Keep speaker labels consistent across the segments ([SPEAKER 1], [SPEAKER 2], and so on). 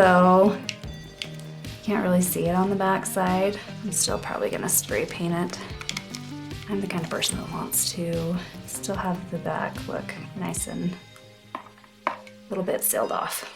[SPEAKER 1] So you can't really see it on the back side. I'm still probably gonna spray paint it. I'm the kind of person that wants to still have the back look nice and a little bit sealed off.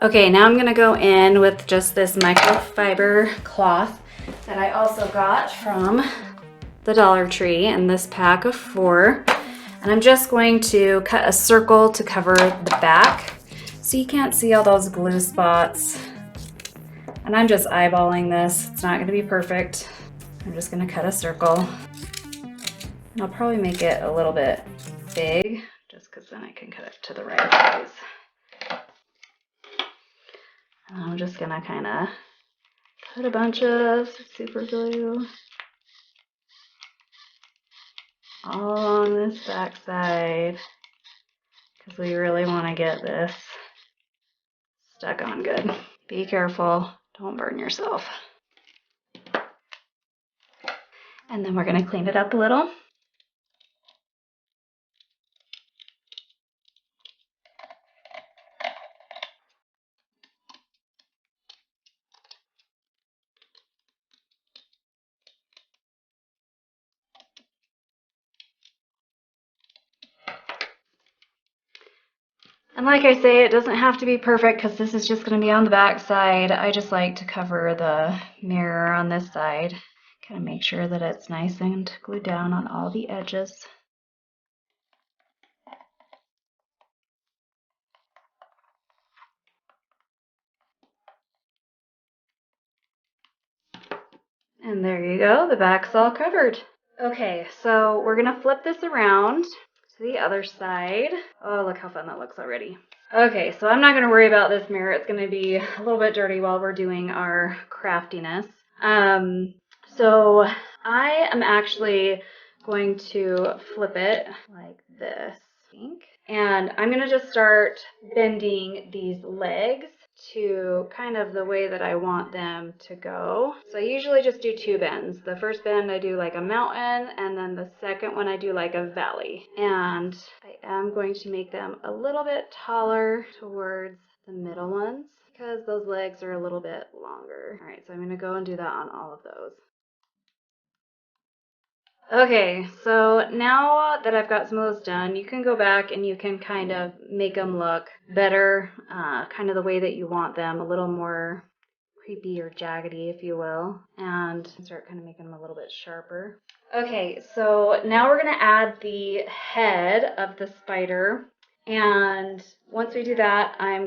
[SPEAKER 1] Okay, now I'm gonna go in with just this microfiber cloth that I also got from the Dollar Tree in this pack of 4. And I'm just going to cut a circle to cover the back so you can't see all those glue spots. And I'm just eyeballing this. It's not gonna be perfect. I'm just gonna cut a circle. And I'll probably make it a little bit big just because then I can cut it to the right size. I'm just gonna kind of put a bunch of super glue all along this back side because we really want to get this stuck on good. Be careful, don't burn yourself. And then we're gonna clean it up a little. And like I say, it doesn't have to be perfect because this is just going to be on the back side. I just like to cover the mirror on this side. Kind of make sure that it's nice and glued down on all the edges. And there you go, the back's all covered. Okay, so we're going to flip this around to the other side. Oh, look how fun that looks already. Okay, so I'm not going to worry about this mirror. It's going to be a little bit dirty while we're doing our craftiness. So I am actually going to flip it like this, I think. And I'm going to just start bending these legs to kind of the way that I want them to go. So I usually just do 2 bends. The first bend I do like a mountain, and then the second one I do like a valley. And I am going to make them a little bit taller towards the middle ones because those legs are a little bit longer. All right, so I'm going to go and do that on all of those. Okay, so now that I've got some of those done, you can go back and you can kind of make them look better, kind of the way that you want them, a little more creepy or jaggedy, if you will, and start kind of making them a little bit sharper. Okay, so now we're going to add the head of the spider, and once we do that, I'm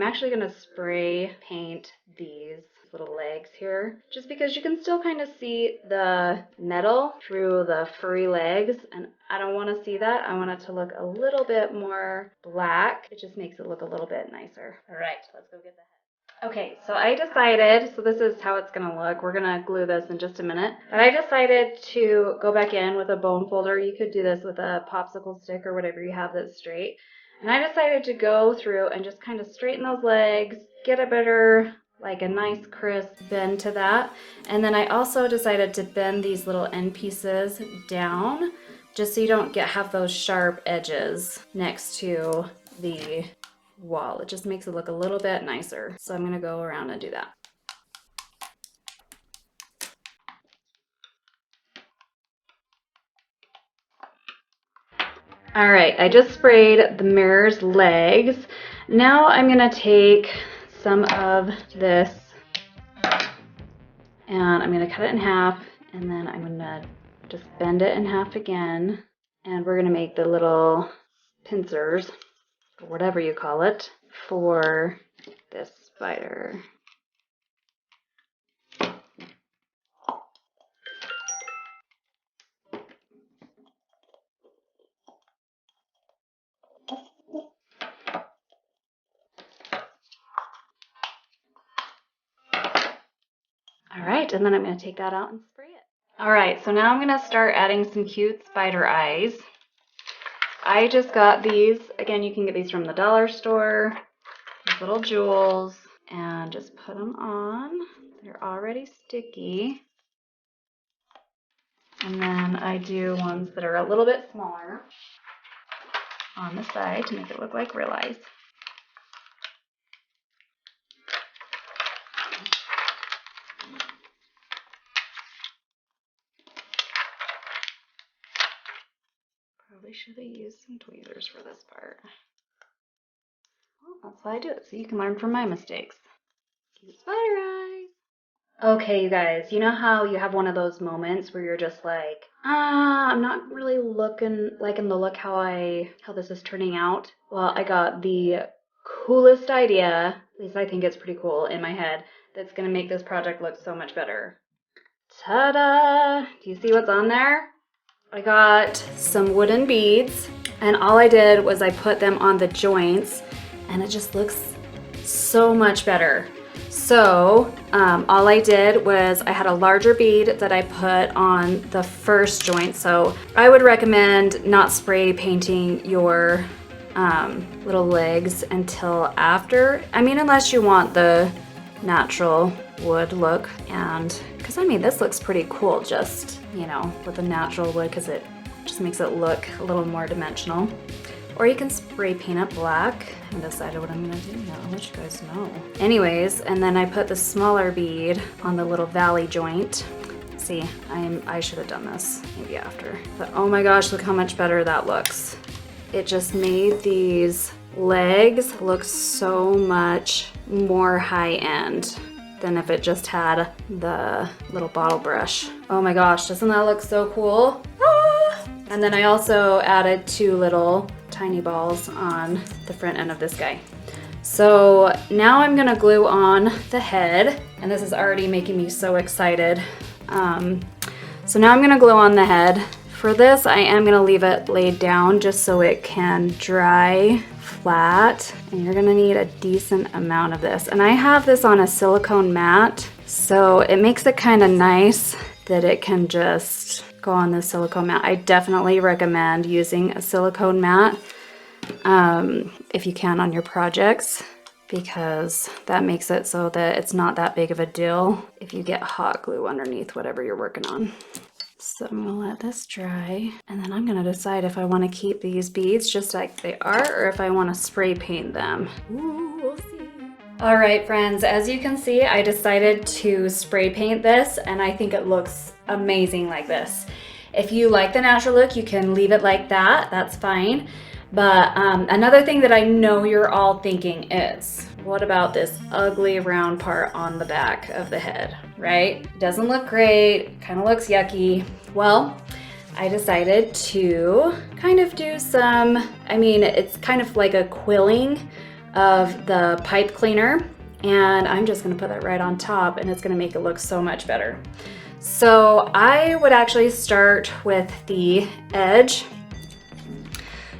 [SPEAKER 1] actually going to spray paint these little legs here, just because you can still kind of see the metal through the furry legs, and I don't want to see that. I want it to look a little bit more black. It just makes it look a little bit nicer. All right, let's go get the head. Okay, so I decided, so this is how it's going to look. We're going to glue this in just a minute, but I decided to go back in with a bone folder. You could do this with a popsicle stick or whatever you have that's straight. And I decided to go through and just kind of straighten those legs, get a better, like a nice crisp bend to that. And then I also decided to bend these little end pieces down just so you don't have those sharp edges next to the wall. It just makes it look a little bit nicer. So I'm going to go around and do that. All right, I just sprayed the mirror's legs. Now I'm going to take some of this and I'm going to cut it in half, and then I'm going to just bend it in half again, and we're going to make the little pincers, or whatever you call it, for this spider. All right, and then I'm going to take that out and spray it. All right, so now I'm going to start adding some cute spider eyes. I just got these. Again, you can get these from the dollar store. These little jewels. And just put them on. They're already sticky. And then I do ones that are a little bit smaller on the side to make it look like real eyes. Probably should have used some tweezers for this part. Well, that's why I do it, so you can learn from my mistakes. Cute spider eyes. Okay, you guys, you know how you have one of those moments where you're just like, I'm not really liking the look how this is turning out. Well, I got the coolest idea, at least I think it's pretty cool in my head, that's gonna make this project look so much better. Ta-da! Do you see what's on there? I got some wooden beads, and all I did was I put them on the joints, and it just looks so much better. So all I did was I had a larger bead that I put on the first joint. So I would recommend not spray painting your little legs until after. I mean, unless you want the natural wood look. And because I mean, this looks pretty cool just, you know, with the natural wood, because it just makes it look a little more dimensional. Or you can spray paint it black. I haven't decided what I'm gonna do yet. I'll let you guys know. Anyways, and then I put the smaller bead on the little valley joint. See, I should have done this maybe after. But oh my gosh, look how much better that looks. It just made these legs look so much more high-end than if it just had the little bottle brush. Oh my gosh, doesn't that look so cool? Ah! And then I also added 2 little tiny balls on the front end of this guy. So now I'm gonna glue on the head, and this is already making me so excited. So now I'm gonna glue on the head. For this, I am gonna leave it laid down just so it can dry flat, and you're gonna need a decent amount of this. And I have this on a silicone mat, so it makes it kind of nice that it can just go on the silicone mat. I definitely recommend using a silicone mat if you can on your projects, because that makes it so that it's not that big of a deal if you get hot glue underneath whatever you're working on. So I'm gonna let this dry, and then I'm gonna decide if I want to keep these beads just like they are or if I want to spray paint them. Ooh, we'll see. All right, friends, as you can see, I decided to spray paint this, and I think it looks amazing like this. If you like the natural look, you can leave it like that, that's fine. But another thing that I know you're all thinking is, what about this ugly round part on the back of the head, right? Doesn't look great, kind of looks yucky. Well, I decided to kind of do some, I mean, it's kind of like a quilling of the pipe cleaner, and I'm just gonna put that right on top, and it's gonna make it look so much better. So I would actually start with the edge,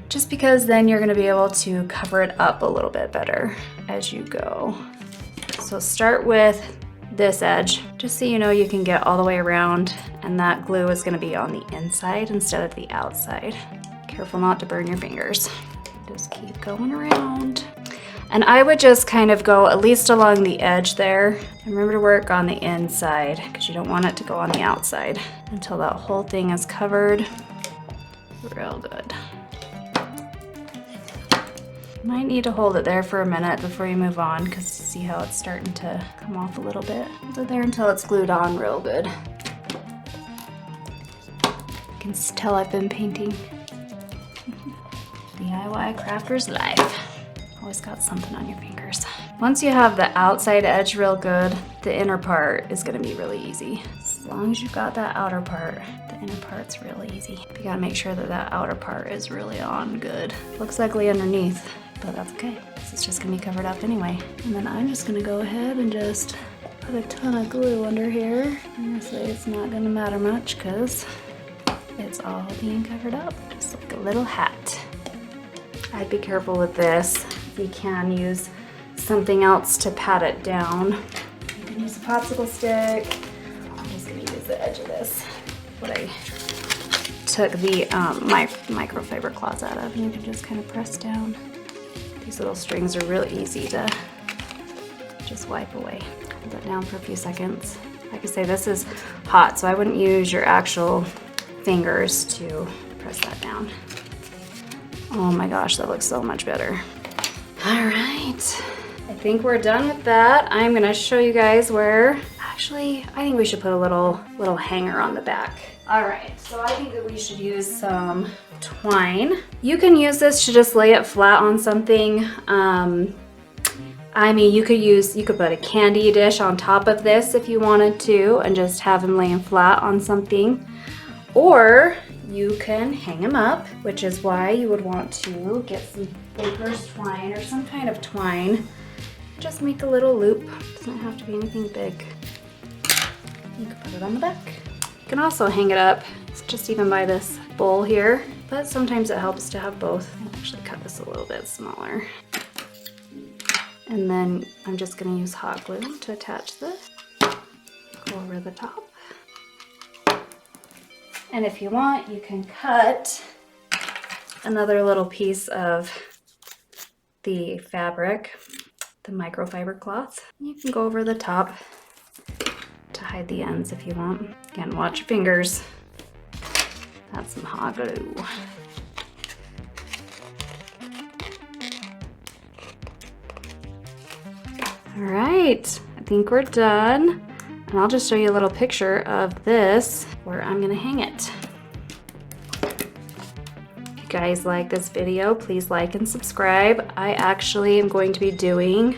[SPEAKER 1] just because then you're gonna be able to cover it up a little bit better as you go. So start with this edge, just so you know you can get all the way around, and that glue is gonna be on the inside instead of the outside. Careful not to burn your fingers. Just keep going around. And I would just kind of go at least along the edge there. And remember to work on the inside, because you don't want it to go on the outside until that whole thing is covered real good. Might need to hold it there for a minute before you move on, because see how it's starting to come off a little bit. Hold it there until it's glued on real good. You can tell I've been painting. DIY crafter's life. Always got something on your fingers. Once you have the outside edge real good, the inner part is gonna be really easy. As long as you've got that outer part, the inner part's really easy. You gotta make sure that that outer part is really on good. Looks ugly underneath, but that's okay. This is just gonna be covered up anyway. And then I'm just gonna go ahead and just put a ton of glue under here. Honestly, it's not gonna matter much because it's all being covered up, just like a little hat. I'd be careful with this. You can use something else to pat it down. You can use a popsicle stick. I'm just gonna use the edge of this, what I took the microfiber cloths out of, and you can just kind of press down. These little strings are real easy to just wipe away. Hold it down for a few seconds. Like I say, this is hot, so I wouldn't use your actual fingers to press that down. Oh my gosh, that looks so much better. All right, I think we're done with that. I'm gonna show you guys where, actually, I think we should put a little hanger on the back. All right, so I think that we should use some twine. You can use this to just lay it flat on something. I mean, you could put a candy dish on top of this if you wanted to and just have them laying flat on something. Or you can hang them up, which is why you would want to get some baker's twine or some kind of twine. Just make a little loop. Doesn't have to be anything big. You can put it on the back. You can also hang it up just even by this bowl here, but sometimes it helps to have both. I'll actually cut this a little bit smaller. And then I'm just gonna use hot glue to attach this. Go over the top. And if you want, you can cut another little piece of the fabric, the microfiber cloth. You can go over the top to hide the ends if you want. Again, watch your fingers. That's some hot glue. All right, I think we're done. And I'll just show you a little picture of this where I'm gonna hang it. If you guys like this video, please like and subscribe. I actually am going to be doing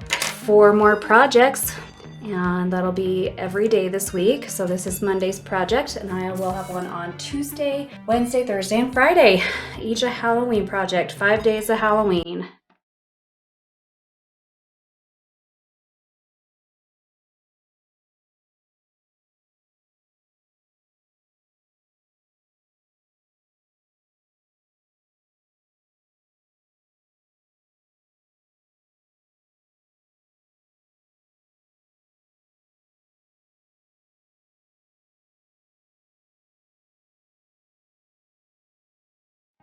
[SPEAKER 1] 4 more projects, and that'll be every day this week. So this is Monday's project, and I will have one on Tuesday, Wednesday, Thursday, and Friday. Each a Halloween project, 5 days of Halloween.